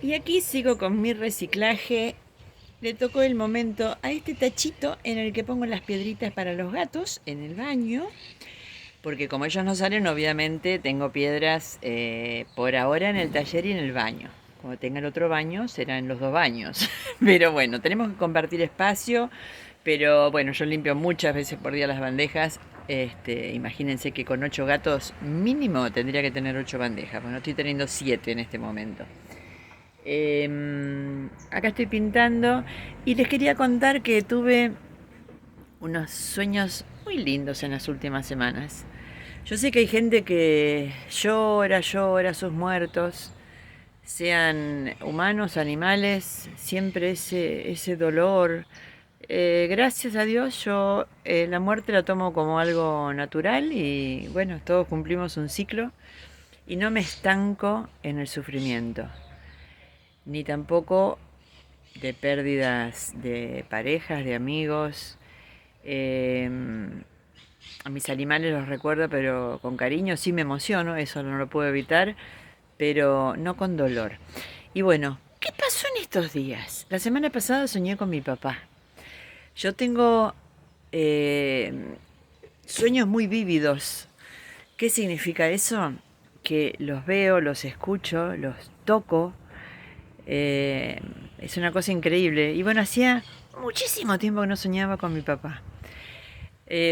Y aquí sigo con mi reciclaje. Le tocó el momento a este tachito en el que pongo las piedritas para los gatos en el baño. Porque como ellos no salen, obviamente tengo piedras por ahora en el taller y en el baño. Cuando tenga el otro baño, será en los dos baños. Pero bueno, tenemos que compartir espacio. Pero bueno, yo limpio muchas veces por día las bandejas. Imagínense que con 8 gatos mínimo tendría que tener 8 bandejas. Bueno, estoy teniendo 7 en este momento. Acá estoy pintando y les quería contar que tuve unos sueños muy lindos en las últimas semanas. Yo sé que hay gente que llora sus muertos, sean humanos, animales, siempre ese dolor. Gracias a Dios yo la muerte la tomo como algo natural y bueno, todos cumplimos un ciclo y no me estanco en el sufrimiento, ni tampoco de pérdidas de parejas, de amigos. Eh, a mis animales los recuerdo, pero con cariño, sí me emociono, eso no lo puedo evitar, pero no con dolor. Y bueno, ¿qué pasó en estos días? La semana pasada soñé con mi papá. Yo tengo eh, sueños muy vívidos. ¿Qué significa eso? Que los veo, los escucho, los toco. Eh, es una cosa increíble. Y bueno, hacía muchísimo tiempo que no soñaba con mi papá.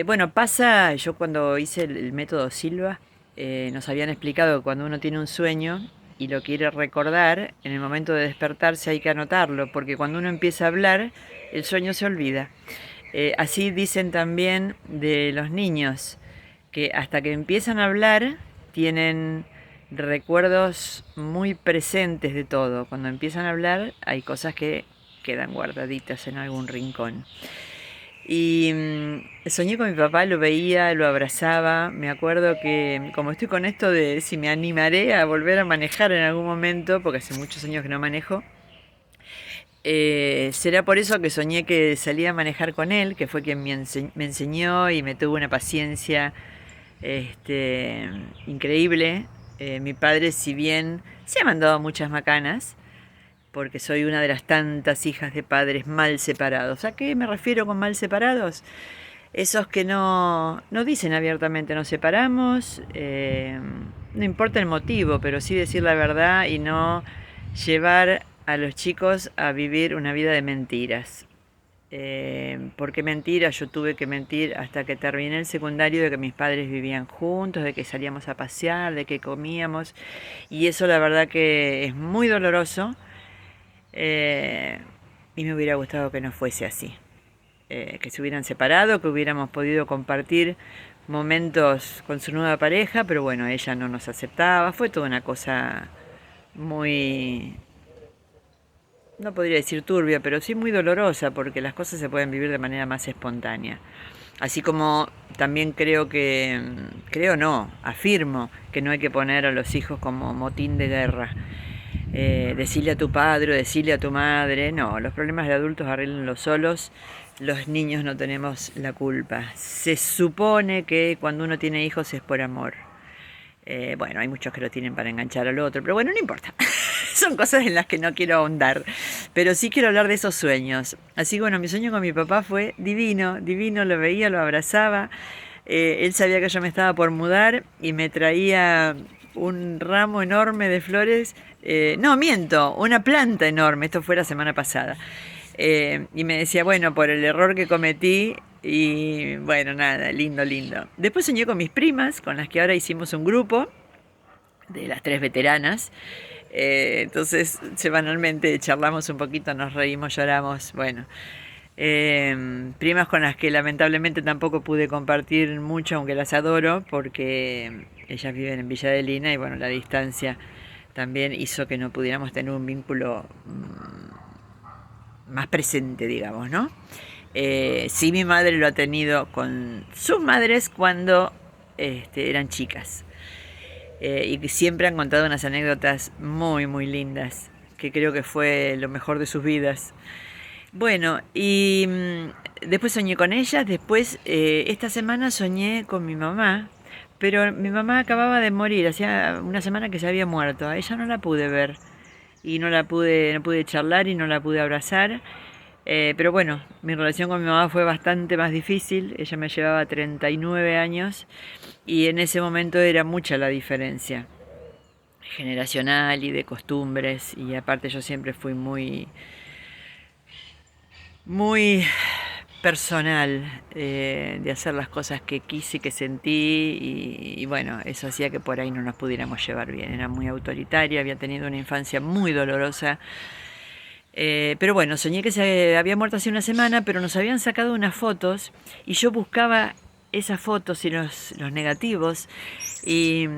Bueno, pasa, yo cuando hice el método Silva, nos habían explicado que cuando uno tiene un sueño y lo quiere recordar, en el momento de despertarse hay que anotarlo, porque cuando uno empieza a hablar, el sueño se olvida. Así dicen también de los niños, que hasta que empiezan a hablar, tienen recuerdos muy presentes de todo. Cuando empiezan a hablar, hay cosas que quedan guardaditas en algún rincón. Y soñé con mi papá, lo veía, lo abrazaba. Me acuerdo que, como estoy con esto de si me animaré a volver a manejar en algún momento, porque hace muchos años que no manejo, será por eso que soñé que salía a manejar con él, que fue quien me enseñó y me tuvo una paciencia este, increíble. Mi padre, si bien se ha mandado muchas macanas, porque soy una de las tantas hijas de padres mal separados. ¿A qué me refiero con mal separados? Esos que no dicen abiertamente nos separamos, no importa el motivo, pero sí decir la verdad y no llevar a los chicos a vivir una vida de mentiras. ¿Por qué mentiras? Yo tuve que mentir hasta que terminé el secundario de que mis padres vivían juntos, de que salíamos a pasear, de que comíamos. Y eso la verdad que es muy doloroso eh, y me hubiera gustado que no fuese así. Que se hubieran separado, que hubiéramos podido compartir momentos con su nueva pareja, pero bueno, ella no nos aceptaba. Fue toda una cosa muy, no podría decir turbia, pero sí muy dolorosa, porque las cosas se pueden vivir de manera más espontánea. Así como también creo no, afirmo que no hay que poner a los hijos como motín de guerra. Decirle a tu padre o decirle a tu madre, no, los problemas de adultos arreglenlos solos, los niños no tenemos la culpa. Se supone que cuando uno tiene hijos es por amor. Bueno, hay muchos que lo tienen para enganchar al otro, pero bueno, no importa. Son cosas en las que no quiero ahondar, pero sí quiero hablar de esos sueños. Así que bueno, mi sueño con mi papá fue divino, divino, lo veía, lo abrazaba. Él sabía que yo me estaba por mudar y me traía un ramo enorme de flores. No, miento, una planta enorme, esto fue la semana pasada. Y me decía, bueno, por el error que cometí, y bueno, nada, lindo, lindo. Después soñé con mis primas, con las que ahora hicimos un grupo, de las tres veteranas. Entonces, semanalmente charlamos un poquito, nos reímos, lloramos, bueno. Primas con las que lamentablemente tampoco pude compartir mucho, aunque las adoro, porque ellas viven en Villa de Lina y bueno, la distancia también hizo que no pudiéramos tener un vínculo más presente, digamos, ¿no? Sí, mi madre lo ha tenido con sus madres cuando eran chicas. Y que siempre han contado unas anécdotas muy, muy lindas, que creo que fue lo mejor de sus vidas. Bueno, y después soñé con ellas, después esta semana soñé con mi mamá, pero mi mamá acababa de morir, hacía una semana que se había muerto, a ella no la pude ver. y no pude charlar y no la pude abrazar. Pero bueno, mi relación con mi mamá fue bastante más difícil. Ella me llevaba 39 años y en ese momento era mucha la diferencia generacional y de costumbres, y aparte yo siempre fui muy personal, de hacer las cosas que quise, que sentí, y bueno, eso hacía que por ahí no nos pudiéramos llevar bien. Era muy autoritaria, había tenido una infancia muy dolorosa. Pero bueno, soñé que se había muerto hace una semana, pero nos habían sacado unas fotos y yo buscaba esas fotos y los negativos, y,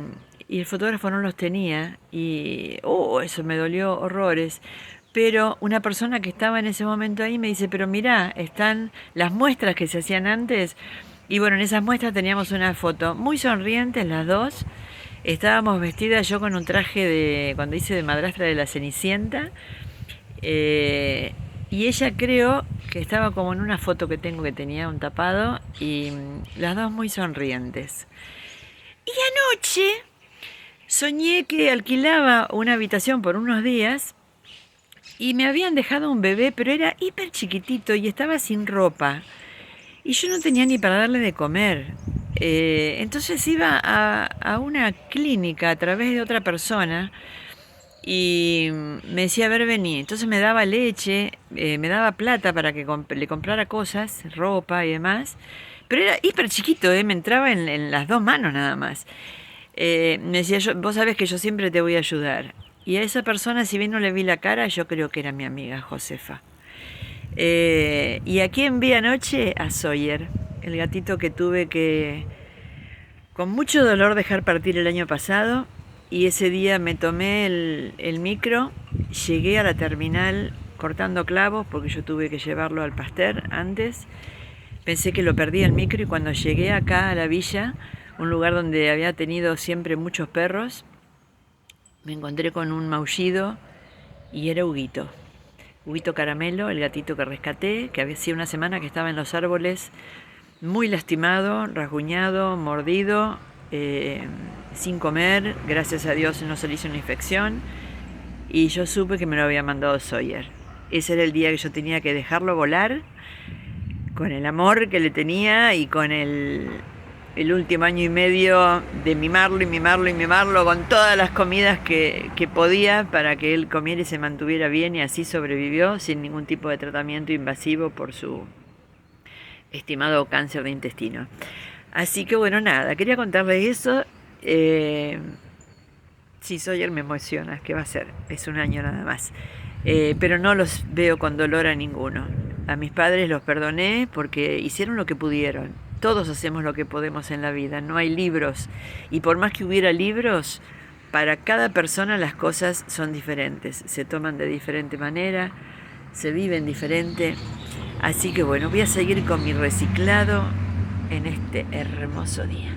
y el fotógrafo no los tenía, y eso me dolió horrores. Pero una persona que estaba en ese momento ahí me dice, pero mirá, están las muestras que se hacían antes. Y bueno, en esas muestras teníamos una foto muy sonrientes las dos. Estábamos vestidas, yo con un traje de cuando hice de madrastra de la Cenicienta, y ella creo que estaba como en una foto que tengo, que tenía un tapado, y las dos muy sonrientes. Y anoche soñé que alquilaba una habitación por unos días y me habían dejado un bebé, pero era hiper chiquitito y estaba sin ropa. Y yo no tenía ni para darle de comer. Entonces iba a una clínica a través de otra persona y me decía, a ver, vení. Entonces me daba leche, me daba plata para que le comprara cosas, ropa y demás. Pero era hiper chiquito, me entraba en las dos manos nada más. Me decía, vos sabés que yo siempre te voy a ayudar. Y a esa persona, si bien no le vi la cara, yo creo que era mi amiga Josefa. ¿Y a quién vi anoche? A Sawyer, el gatito que tuve que, con mucho dolor, dejar partir el año pasado. Y ese día me tomé el micro, llegué a la terminal cortando clavos, porque yo tuve que llevarlo al Pasteur antes. Pensé que lo perdí el micro, y cuando llegué acá a la villa, un lugar donde había tenido siempre muchos perros, me encontré con un maullido y era Huguito. Huguito Caramelo, el gatito que rescaté, que había sido una semana que estaba en los árboles, muy lastimado, rasguñado, mordido, sin comer. Gracias a Dios no se le hizo una infección, y yo supe que me lo había mandado Sawyer. Ese era el día que yo tenía que dejarlo volar, con el amor que le tenía y con el último año y medio de mimarlo y mimarlo y mimarlo con todas las comidas que podía para que él comiera y se mantuviera bien, y así sobrevivió sin ningún tipo de tratamiento invasivo por su estimado cáncer de intestino. Así que bueno, nada, quería contarles eso. Sí, Sawyer me emociona, ¿qué va a ser? Es un año nada más. Pero no los veo con dolor a ninguno. A mis padres los perdoné porque hicieron lo que pudieron. Todos hacemos lo que podemos en la vida, no hay libros. Y por más que hubiera libros, para cada persona las cosas son diferentes. Se toman de diferente manera, se viven diferente. Así que bueno, voy a seguir con mi reciclado en este hermoso día.